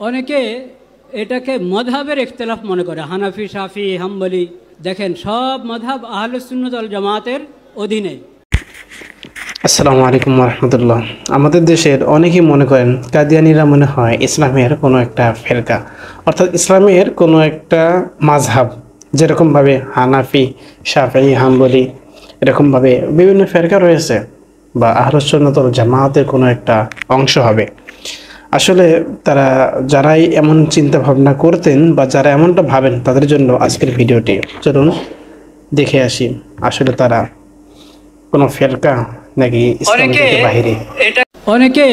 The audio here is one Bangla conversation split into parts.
অনেকে এটাকে মযহাবের ইখতিলাফ মনে করে, হানাফি, শাফি, হাম্বলি। দেখেন, সব মযহাব আহলুস সুন্নাত ওয়াল জামাতের অধীনে। আসসালামু আলাইকুম ওয়া রাহমাতুল্লাহ। আমাদের দেশের অনেকেই মনে করেন কাদিয়ানীরা মনে হয় ইসলামের কোনো একটা ফেরকা, অর্থাৎ ইসলামের কোনো একটা মাযহাব, যেরকমভাবে হানাফি, শাফি, হাম্বলি এরকমভাবে বিভিন্ন ফেরকা রয়েছে, বা আহলুস সুন্নাত ওয়াল জামাতের কোনো একটা অংশ হবে। আসলে তারা যারাই এমন চিন্তা ভাবনা করতেন বা যারা এমনটা ভাবেন, তাদের জন্য আজকের ভিডিওটি। চলুন দেখে আসি আসলে তারা কোনো ফেরকা নাকি ইসলাম থেকে বাইরে। অনেকে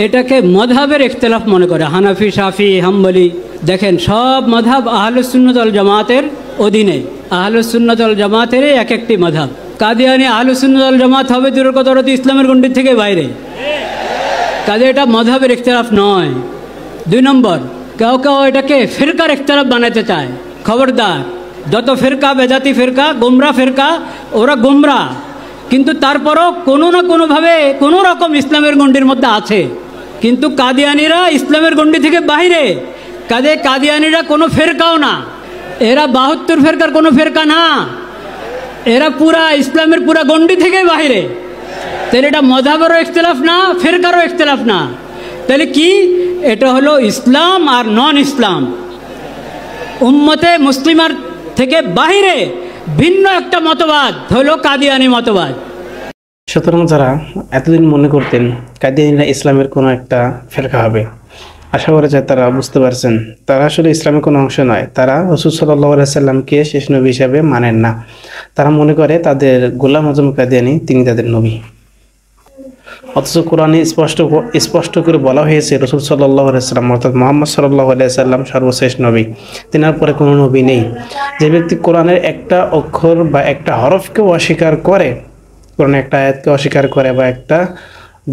এটাকে মযহাবের ইখতিলাফ মনে করে, হানাফি, শাফি, হাম্বলি। দেখেন, সব মযহাব আহলুস সুন্নাত ওয়াল জামাতের অধীনে। আহলুস সুন্নাত ওয়াল জামাতের এক একটি মযহাব। কাদিয়ানী আহলুস সুন্নাত ওয়াল জামাত হবে দূরের কথা, ওরা তো ইসলামের গণ্ডির থেকে বাইরে। কাজে এটা মযহাবের ইখতিলাফ নয়। 2 নম্বর, কেউ কেউ এটাকে ফিরকার ইখতিলাফ বানাতে চায়। খবরদার, যত ফিরকা, বেদাতি ফিরকা, গোমরা ফিরকা, ওরা গোমরা, কিন্তু তারপরও কোনো না কোনোভাবে কোনো রকম ইসলামের গণ্ডির মধ্যে আছে। কিন্তু কাদিয়ানীরা ইসলামের গণ্ডি থেকে বাইরে। কাজে কাদিয়ানীরা কোনো ফেরকাও না, এরা 72 ফেরকার কোনো ফেরকা না, এরা পুরা ইসলামের পুরা গণ্ডি থেকে বাইরে। তাহলে এটা মযহাবেরও ইখতিলাফ না, ফেরকারও ইখতিলাফ না। তাহলে কি? এটা হলো ইসলাম আর নন ইসলাম, উম্মতে মুসলিমার থেকে বাইরে ভিন্ন একটা মতবাদ হলো কাদিয়ানী মতবাদ। সুতরাং যারা এতদিন মনে করতেন কাদিয়ানীরা ইসলামের কোনো একটা ফেরকা হবে, আশা করা যায় তারা বুঝতে পারছেন তারা আসলে ইসলামের কোনো অংশ নয়। তারা রাসূল সাল্লাল্লাহু আলাইহি সাল্লামকে শেষ নবী হিসাবে মানেন না। তারা মনে করে তাদের গোলাম আজম কাদিয়ানী তিনি তাদের নবী। অথচ কোরআনে স্পষ্ট করে বলা হয়েছে রাসূল সাল্লাল্লাহু আলাইহি সাল্লাম অর্থাৎ মুহাম্মদ সাল্লাল্লাহু আলাইহি সাল্লাম সর্বশেষ নবী, তিনার পরে কোনো নবী নেই। যে ব্যক্তি কোরআনের একটা অক্ষর বা একটা হরফকে অস্বীকার করে, কোরআনের একটা আয়াতকে অস্বীকার করে বা একটা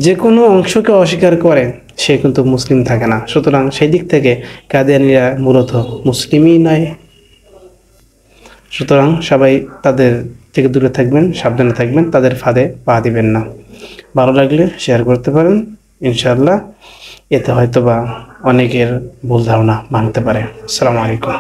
যে কোনো অংশকে অস্বীকার করে, সে কিন্তু মুসলিম থাকে না। সুতরাং সেই দিক থেকে কাদিয়ানীরা মূলত মুসলিমই নয়। সুতরাং সবাই তাদের থেকে দূরে থাকবেন, সাবধানে থাকবেন, তাদের ফাঁদে পা দিবেন না। ভালো লাগলে শেয়ার করতে পারেন, ইনশাআল্লাহ এতে হয়তো বা অনেকের ভুল ধারণা ভাঙতে পারে। আসসালামু আলাইকুম।